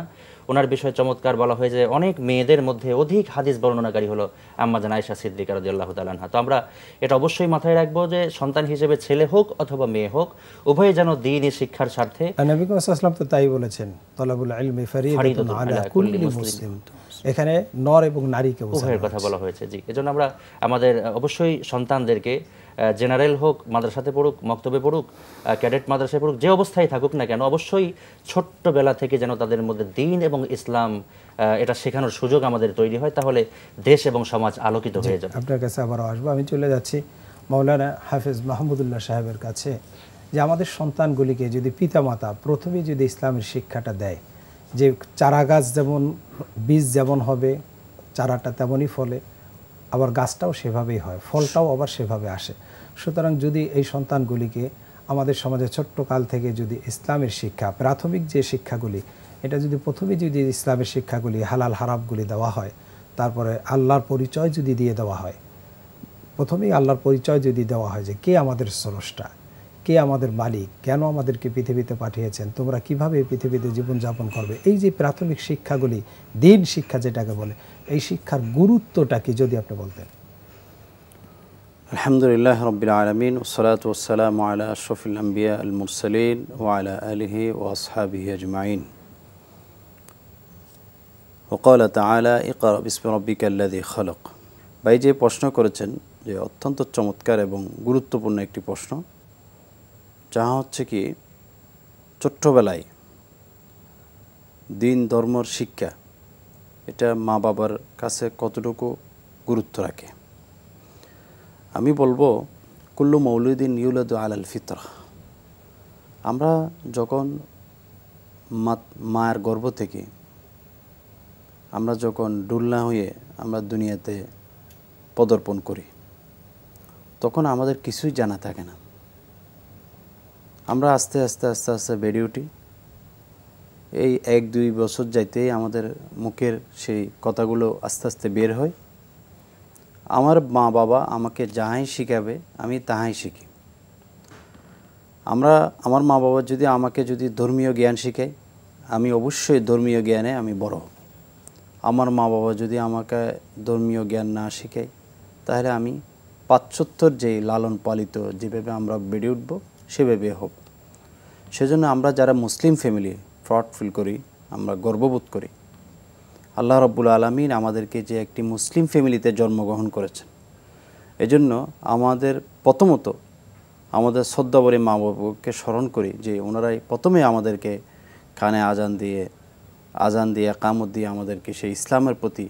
ওনার বিষয়ে চমৎকার বলা হয় যে অনেক মেয়েদের মধ্যে অধিক হাদিস বর্ণনাকারী হলো আম্মাজান আয়েশা সিদ্দিকা রাদিয়াল্লাহু তাআলা আনহা। তো আমরা এটা অবশ্যই মাথায় রাখবো যে সন্তান হিসেবে ছেলে হোক অথবা মেয়ে হোক, উভয়ে যেন দ্বীনি শিক্ষার স্বার্থে। নবী করিম সাল্লাল্লাহু আলাইহি ওয়াসাল্লাম তো তাই বলেছেন, তালাবুল ইলমি ফারিদাতুন আলা কুল্লি মুসলিম। এখানে নর এবং নারীকে উভয়ের কথা বলা হয়েছে। জি, এজন্য আমরা আমাদের অবশ্যই সন্তানদেরকে জেনারেল হোক, মাদ্রাসাতে পড়ুক, মক্তবে পড়ুক, ক্যাডেট মাদ্রাসায় পড়ুক, যে অবস্থায় থাকুক না কেন, অবশ্যই ছোট্টবেলা থেকে যেন তাদের মধ্যে দ্বীন এবং ইসলাম এটা শেখানোর সুযোগ আমাদের তৈরি হয়, তাহলে দেশ এবং সমাজ আলোকিত হয়ে যাবে। আপনার কাছে আবারও আসবো। আমি চলে যাচ্ছি মাওলানা হাফেজ মাহমুদুল্লাহ সাহেবের কাছে, যে আমাদের সন্তানগুলিকে যদি পিতামাতা প্রথমে যদি ইসলামের শিক্ষাটা দেয়, যে চারা গাছ যেমন বীজ যেমন হবে চারাটা তেমনই ফলে, আবার গাছটাও সেভাবেই হয়, ফলটাও আবার সেভাবে আসে। সুতরাং যদি এই সন্তানগুলিকে আমাদের সমাজে ছোট্টকাল থেকে যদি ইসলামের শিক্ষা, প্রাথমিক যে শিক্ষাগুলি, এটা যদি প্রথমে যদি ইসলামের শিক্ষাগুলি, হালাল হারামগুলি দেওয়া হয়, তারপরে আল্লাহর পরিচয় যদি দিয়ে দেওয়া হয়, প্রথমেই আল্লাহর পরিচয় যদি দেওয়া হয় যে কে আমাদের স্রষ্টা, কে আমাদের মালিক, কেন আমাদেরকে পৃথিবীতে পাঠিয়েছেন, তোমরা কিভাবে এই পৃথিবীতে জীবনযাপন করবে, এই যে প্রাথমিক শিক্ষাগুলি, দ্বীন শিক্ষা যেটাকে বলে, এই শিক্ষার গুরুত্বটা কি যদি আপনি বলতেন? আলহামদুলিল্লাহ রব্বিল আলামিন ওয়াসসালাতু ওয়াসসালামু আলা আশরাফিল আম্বিয়া আল মুরসালিন ওয়া আলা আলিহি ওয়া আসহাবিহি আজমাইন। وقال تعالى اقرأ باسم ربك الذي خلق। ভাই যে প্রশ্ন করেছেন যে অত্যন্ত চমৎকার এবং গুরুত্বপূর্ণ একটি প্রশ্ন, যা হচ্ছে কি ছোট্টবেলায় দিন ধর্মর শিক্ষা এটা মা বাবার কাছে কতটুকু গুরুত্ব রাখে। আমি বলবো কুল্লু মৌলুদিন ইউলাদু আলাল ফিতরা। আমরা যখন মায়ের গর্ভ থেকে আমরা যখন ডুলনা হয়ে আমরা দুনিয়াতে পদার্পণ করি, তখন আমাদের কিছুই জানা থাকে না। আমরা আস্তে আস্তে আস্তে আস্তে বেড়ে উঠি। এই 1-2 বছর যাইতেই আমাদের মুখের সেই কথাগুলো আস্তে আস্তে বের হয়। আমার মা বাবা আমাকে যাহাই শিখাবে আমি তাহাই শিখি। আমার মা বাবা যদি আমাকে ধর্মীয় জ্ঞান শিখায়, আমি অবশ্যই ধর্মীয় জ্ঞানে আমি বড় হব। আমার মা বাবা যদি আমাকে ধর্মীয় জ্ঞান না শিখায়, তাহলে আমি পাশ্চাত্যর যেই লালন পালিত যেভাবে আমরা বেড়ে উঠব সেভাবে হব। সেজন্য আমরা যারা মুসলিম ফ্যামিলি প্রাউড ফিল করি, আমরা গর্ববোধ করি আল্লাহ রাব্বুল আলামিন আমাদেরকে যে একটি মুসলিম ফ্যামিলিতে জন্মগ্রহণ করেছেন। এজন্য আমাদের প্রথমত আমাদের শ্রদ্ধাভরে মা বাবাকে স্মরণ করি যে ওনারাই প্রথমে আমাদেরকে কানে আজান দিয়ে একামত দিয়ে আমাদেরকে সেই ইসলামের প্রতি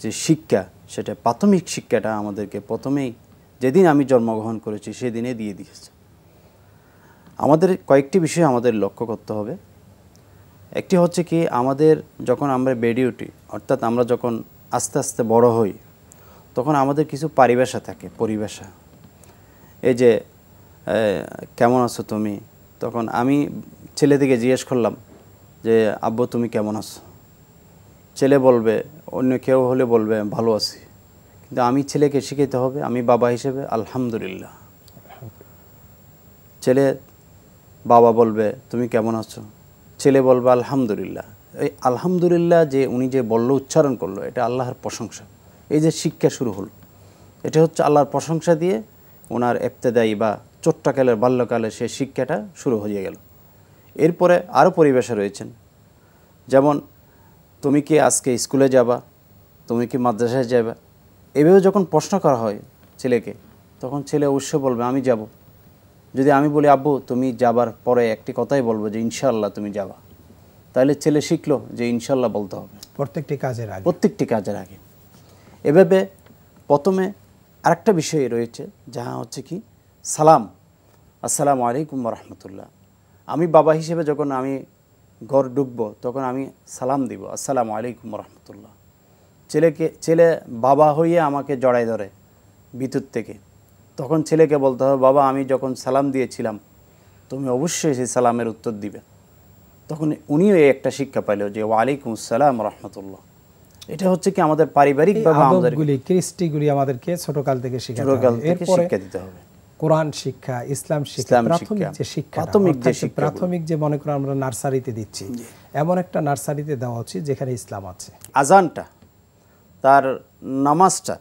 যে শিক্ষা, সেটা প্রাথমিক শিক্ষাটা আমাদেরকে প্রথমেই যেদিন আমি জন্মগ্রহণ করেছি সেদিনে দিয়ে দিয়েছে। আমাদের কয়েকটি বিষয় আমাদের লক্ষ্য করতে হবে। একটি হচ্ছে কি, আমাদের যখন আমরা বেড়ে উঠি, অর্থাৎ আমরা যখন আস্তে আস্তে বড় হই, তখন আমাদের কিছু পরিবেশা থাকে। পরিবেশা এই যে কেমন আছো তুমি, তখন আমি ছেলেদিকে জিজ্ঞেস করলাম যে আব্বু তুমি কেমন আছো, ছেলে বলবে, অন্য কেউ হলে বলবে ভালো আছি, কিন্তু আমি ছেলেকে শিখাইতে হবে আমি বাবা হিসেবে আলহামদুলিল্লাহ। ছেলে বাবা বলবে তুমি কেমন আছো, ছেলে বলবে আলহামদুলিল্লাহ। এই আলহামদুলিল্লাহ যে উনি যে বললো, উচ্চারণ করলো, এটা আল্লাহর প্রশংসা। এই যে শিক্ষা শুরু হলো, এটা হচ্ছে আল্লাহর প্রশংসা দিয়ে ওনার ইবতেদায়ী বা ছোট্টকালের বাল্যকালে সে শিক্ষাটা শুরু হয়ে গেল। এরপরে আরও পরিবেশে রয়েছেন, যেমন তুমি কি আজকে স্কুলে যাবা, তুমি কি মাদ্রাসায় যাবা, এভাবে যখন প্রশ্ন করা হয় ছেলেকে, তখন ছেলে অবশ্যই বলবে আমি যাব। যদি আমি বলি আব্বু তুমি যাবার পরে একটি কথাই বলবো যে ইনশাআল্লাহ তুমি যাবা, তাহলে ছেলে শিখলো যে ইনশাআল্লাহ বলতে হবে প্রত্যেকটি কাজের আগে। এভাবে প্রথমে আরেকটা বিষয় রয়েছে, যাহা হচ্ছে কি সালাম, আসসালামু আলাইকুম ওয়া রাহমাতুল্লাহ। আমি বাবা হিসেবে যখন আমি ঘর ঢুকবো, তখন আমি সালাম দিব আসসালামু আলাইকুম ওয়া রাহমাতুল্লাহ। ছেলে বাবা হয়ে আমাকে জড়ায় ধরে ভিতর থেকে, তখন ছেলেকে বলতে হবে বাবা আমি যখন সালাম দিয়েছিলাম তুমি অবশ্যই সেই সালামের উত্তর দিবে। তখন উনিও এই একটা শিক্ষা পাইল যে ওয়ালাইকুম আসসালাম রাহমাতুল্লাহ। এটা হচ্ছে কি আমাদের পারিবারিকভাবে আমাদের কৃষ্টিগুলি আমাদেরকে ছোটকাল থেকে শিক্ষা দিতে হবে। কোরআন শিক্ষা, ইসলাম শিক্ষা, প্রাথমিক যে মনে করেন আমরা নার্সারিতে দিচ্ছি, এমন একটা নার্সারিতে দেওয়া উচিত যেখানে ইসলাম আছে। আজানটা, তার নামাজটা,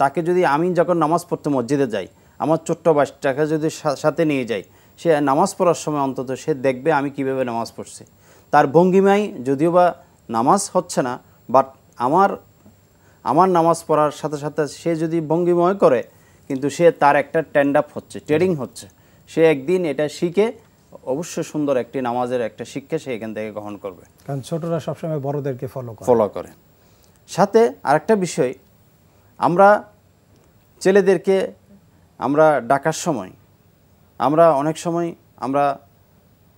তাকে যদি আমি যখন নামাজ পড়তে মসজিদে যাই, আমার ছোট্ট বাচ্চাকে যদি সাথে নিয়ে যাই, সে নামাজ পড়ার সময় অন্তত সে দেখবে আমি কিভাবে নামাজ পড়ছি। তার ভঙ্গিমায় যদিও বা নামাজ হচ্ছে না, বাট আমার নামাজ পড়ার সাথে সাথে সে যদি ভঙ্গিময় করে, কিন্তু সে তার একটা ট্রেডিং হচ্ছে। সে একদিন এটা শিখে অবশ্যই সুন্দর একটি নামাজের একটা শিক্ষা সে এখান থেকে গ্রহণ করবে, কারণ ছোটরা সবসময় বড়দেরকে ফলো করে। সাথে আরেকটা বিষয়, আমরা ছেলেদেরকে আমরা ডাকার সময়, আমরা অনেক সময় আমরা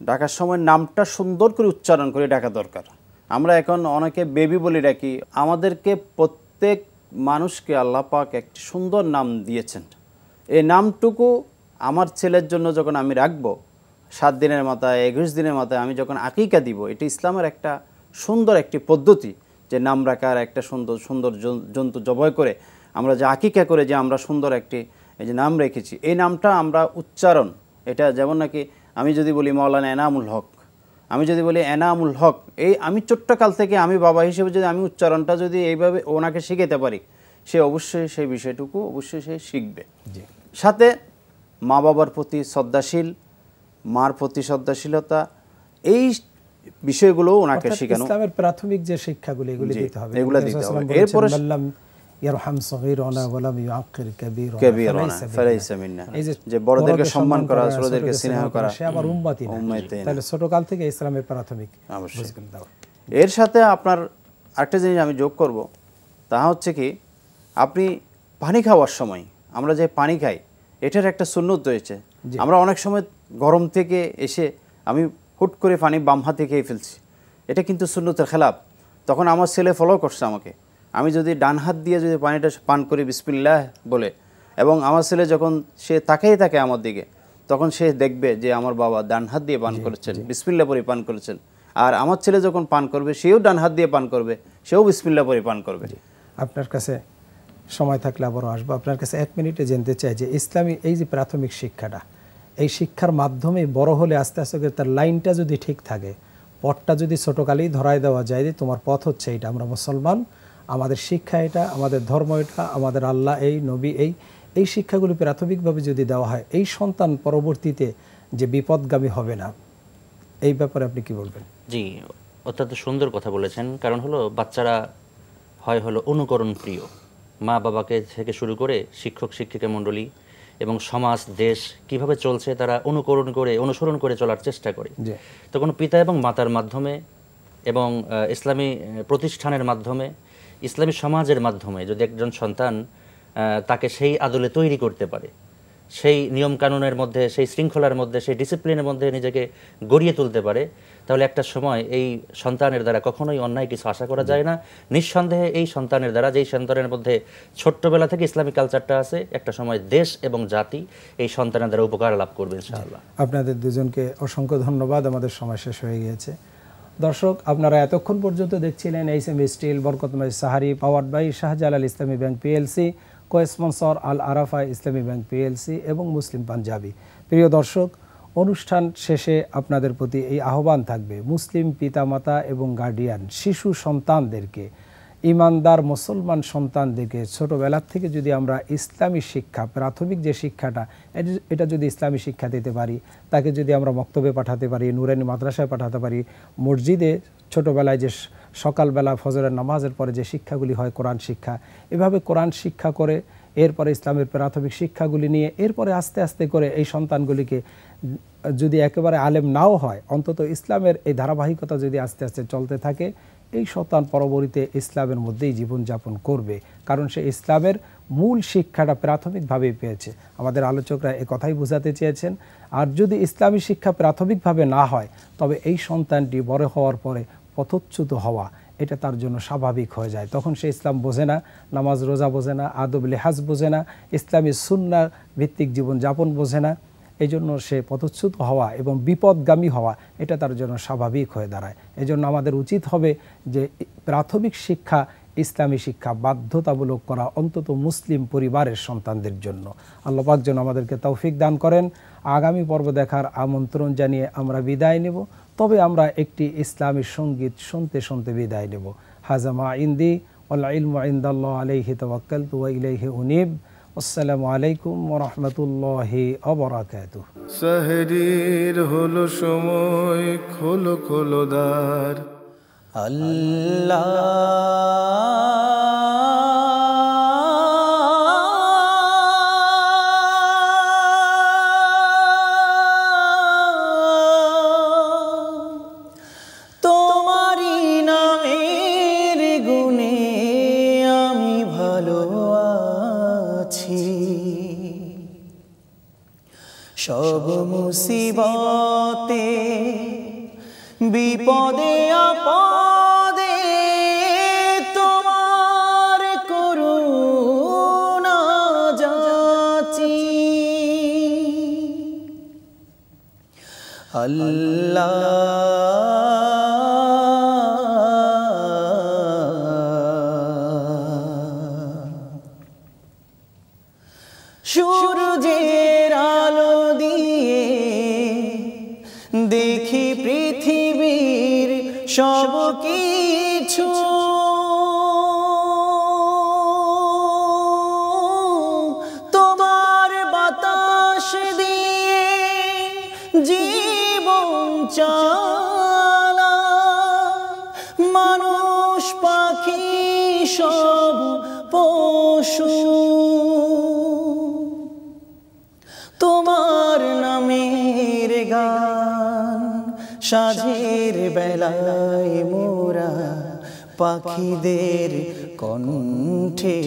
ডাকার সময় নামটা সুন্দর করে উচ্চারণ করে ডাকা দরকার। আমরা এখন অনেকে বেবি বলে ডাকি। আমাদেরকে প্রত্যেক মানুষকে আল্লাহ পাক একটি সুন্দর নাম দিয়েছেন। এই নামটুকু আমার ছেলের জন্য যখন আমি রাখবো, 7 দিনের মাথায় 21 দিনের মাথায় আমি যখন আকিকা দিব, এটি ইসলামের একটা সুন্দর একটি পদ্ধতি, যে নাম রাখার একটা সুন্দর সুন্দর জন্তু জবাই করে আমরা যে আকিকা করে যে আমরা সুন্দর একটি এই যে নাম রেখেছি, এই নামটা আমরা উচ্চারণ, এটা যেমন নাকি আমি যদি বলি মাওলানা এনামুল হক, আমি যদি বলি এনামুল হক, এই আমি ছোট্টকাল থেকে আমি বাবা হিসেবে যদি আমি উচ্চারণটা যদি এইভাবে ওনাকে শিখাতে পারি, সে অবশ্যই সেই বিষয়টুকু অবশ্যই সে শিখবে। সাথে মা বাবার প্রতি শ্রদ্ধাশীল, মার প্রতি শ্রদ্ধাশীলতা, এই বিষয়গুলো ওনাকে শেখানো। ইসলামের প্রাথমিক যে শিক্ষাগুলো এগুলো দিতে হবে, এগুলো দিতে হবে। এরপরে ইয়ারহাম সগীরানা ওয়া লাম ইউআক্কির কাবীরানা ফালাইসা মিন্না, যে বড়দেরকে সম্মান করা, ছোটদেরকে স্নেহ করা, সে আমার উম্মতি না। তাহলে ছোট কাল থেকে ইসলামের প্রাথমিক বুঝবেন দাও। এর সাথে আপনার আরেকটা জিনিস আমি যোগ করব, তা হচ্ছে কি আপনি পানি খাওয়ার সময় আমরা যে পানি খাই এটার একটা সুন্নত রয়েছে। আমরা অনেক সময় গরম থেকে এসে আমি হুট করে পানি বাম হাতে খেয়ে ফেলছি, এটা কিন্তু সুন্নতের খেলাফ। তখন আমার ছেলে ফলো করছে আমাকে, আমি যদি ডান হাত দিয়ে যদি পানিটা পান করি বিসমিল্লাহ বলে, এবং আমার ছেলে যখন সে তাকাই থাকে আমার দিকে, তখন সে দেখবে যে আমার বাবা ডান হাত দিয়ে পান করেছেন, বিসমিল্লাহ পরে পান করেছেন। আর আমার ছেলে যখন পান করবে সেও ডান হাত দিয়ে পান করবে, সেও বিসমিল্লাহ পরে পান করবে। আপনার কাছে সময় থাকলে আবারও আসবো। আপনার কাছে 1 মিনিটে জানতে চাই যে ইসলামী এই যে প্রাথমিক শিক্ষাটা, এই শিক্ষার মাধ্যমে বড় হলে আস্তে আস্তে তার লাইনটা যদি ঠিক থাকে, পথটা যদি ছোটোকালেই ধরায় দেওয়া যায় যে তোমার পথ হচ্ছে এটা, আমরা মুসলমান, আমাদের শিক্ষা এটা, আমাদের ধর্ম এটা, আমাদের আল্লাহ এই, নবী এই শিক্ষাগুলি প্রাথমিকভাবে যদি দেওয়া হয়, এই সন্তান পরবর্তীতে যে বিপদগামী হবে না। এই ব্যাপারে আপনি কি বলবেন? জি, অত্যন্ত সুন্দর কথা বলেছেন। কারণ হলো বাচ্চারা হলো অনুকরণ প্রিয়, মা বাবাকে থেকে শুরু করে শিক্ষক শিক্ষিকা মণ্ডলী এবং সমাজ দেশ কিভাবে চলছে তারা অনুসরণ করে চলার চেষ্টা করে। তো কোনো পিতা এবং মাতার মাধ্যমে এবং ইসলামী প্রতিষ্ঠানের মাধ্যমে, ইসলামী সমাজের মাধ্যমে যদি একজন সন্তান তাকে সেই আদলে তৈরি করতে পারে, সেই নিয়মকানুনের মধ্যে, সেই শৃঙ্খলার মধ্যে, সেই ডিসিপ্লিনের মধ্যে নিজেকে গড়িয়ে তুলতে পারে, তাহলে একটা সময় এই সন্তানের দ্বারা কখনোই অন্যায় কিছু আশা করা যায় না। নিঃসন্দেহে এই সন্তানের দ্বারা, যেই সন্তানের মধ্যে ছোট্টবেলা থেকে ইসলামিক কালচারটা আছে, একটা সময় দেশ এবং জাতি এই সন্তানের দ্বারা উপকার লাভ করবে ইনশাআল্লাহ। আপনাদের দুজনকে অসংখ্য ধন্যবাদ। আমাদের সময় শেষ হয়ে গিয়েছে। দর্শক, আপনারা এতক্ষণ পর্যন্ত দেখছিলেন এইচএম স্টিল বরকতময় sehri, powered by Shahjalal Islami bank PLC, co-sponsor Al Arafah Islami bank PLC এবং মুসলিম পাঞ্জাবি। প্রিয় দর্শক, অনুষ্ঠান শেষে আপনাদের প্রতি এই আহ্বান থাকবে, মুসলিম পিতামাতা এবং গার্ডিয়ান শিশু সন্তানদেরকে, ইমানদার মুসলমান সন্তানদেরকে ছোটোবেলার থেকে যদি আমরা ইসলামী শিক্ষা, প্রাথমিক যে শিক্ষাটা, এটা যদি ইসলামী শিক্ষা দিতে পারি, তাকে যদি আমরা মক্তবে পাঠাতে পারি, নুরানি মাদ্রাসায় পাঠাতে পারি, মসজিদে ছোটোবেলায় যে সকালবেলা ফজরের নামাজের পরে যে শিক্ষাগুলি হয় কোরআন শিক্ষা, এভাবে কোরআন শিক্ষা করে এরপরে ইসলামের প্রাথমিক শিক্ষাগুলি নিয়ে এরপরে আস্তে আস্তে করে এই সন্তানগুলিকে যদি একেবারে আলেম নাও হয়, অন্তত ইসলামের এই ধারাবাহিকতা যদি আস্তে আস্তে চলতে থাকে, এই সন্তান পরবর্তীতে ইসলামের মধ্যেই জীবনযাপন করবে, কারণ সে ইসলামের মূল শিক্ষাটা প্রাথমিকভাবেই পেয়েছে। আমাদের আলোচকরা এ কথাই বোঝাতে চেয়েছেন। আর যদি ইসলামী শিক্ষা প্রাথমিকভাবে না হয়, তবে এই সন্তানটি বড় হওয়ার পরে পথচ্যুত হওয়া এটা তার জন্য স্বাভাবিক হয়ে যায়। তখন সে ইসলাম বোঝে না, নামাজ রোজা বোঝে না, আদব লেহাজ বোঝে না, ইসলামী সুন্নাহ ভিত্তিক জীবনযাপন বোঝে না। এই জন্য সে পথচ্যুত হওয়া এবং বিপদগামী হওয়া এটা তার জন্য স্বাভাবিক হয়ে দাঁড়ায়। এই জন্য আমাদের উচিত হবে যে প্রাথমিক শিক্ষা, ইসলামী শিক্ষা বাধ্যতামূলক করা, অন্তত মুসলিম পরিবারের সন্তানদের জন্য। আল্লাহ পাক যেন আমাদেরকে তৌফিক দান করেন। আগামী পর্ব দেখার আমন্ত্রণ জানিয়ে আমরা বিদায় নেব। তবে আমরা একটি ইসলামী সঙ্গীত শুনতে শুনতে বিদায় নেব। হাজামা ইন্দি ওয়াল ইলমু ইনদাল্লাহ আলাইহি তাওয়াক্কালতু ওয়া ইলাইহি উনীব। আসসালামু আলাইকুম ওয়া রাহমাতুল্লাহি ওয়া বারাকাতুহু। সাহরির হলো সময়, খোলো খোলো দ্বার, তোমারি নামের গুণে আমি ভালো আছি, সব মুসিবতে বিপদে আপদে তোমার করুণা যাচি। সূর্যের আলো দিয়ে দেখি পৃথিবীর সব কিছু, জীবন চালায়, মানুষ পাখি সব পশু তোমার নামের গান সাঁঝের বেলায় মোরা পাখিদের কণ্ঠে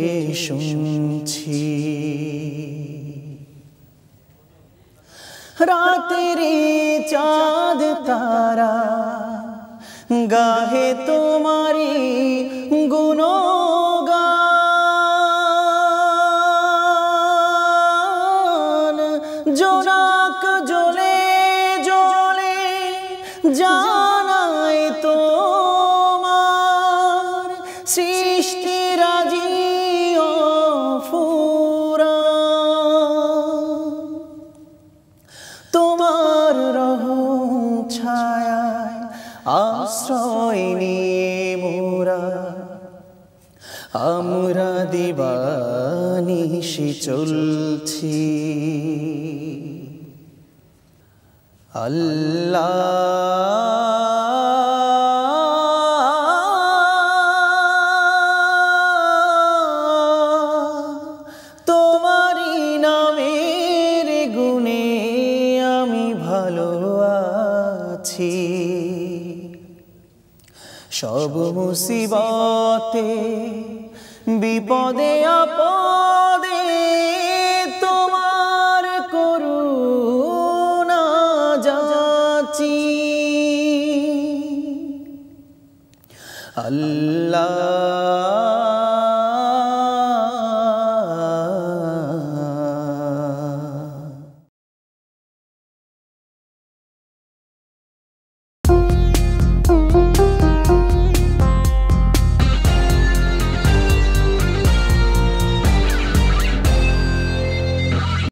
শুনছি। রাতের চাঁদ তারা গাহে তোমারি গুণগান, জোনাক জ্বলে জ্বলে জানায় তোমার সৃষ্টি রাজি অফুরান। তোমার রহম ছায়ায় আশ্রয় নিয়ে আমরা দিবানিশি চলছি। তোমারি নামের গুণে আমি ভালো আছি। সব মুসিবতে বিপদে আপদ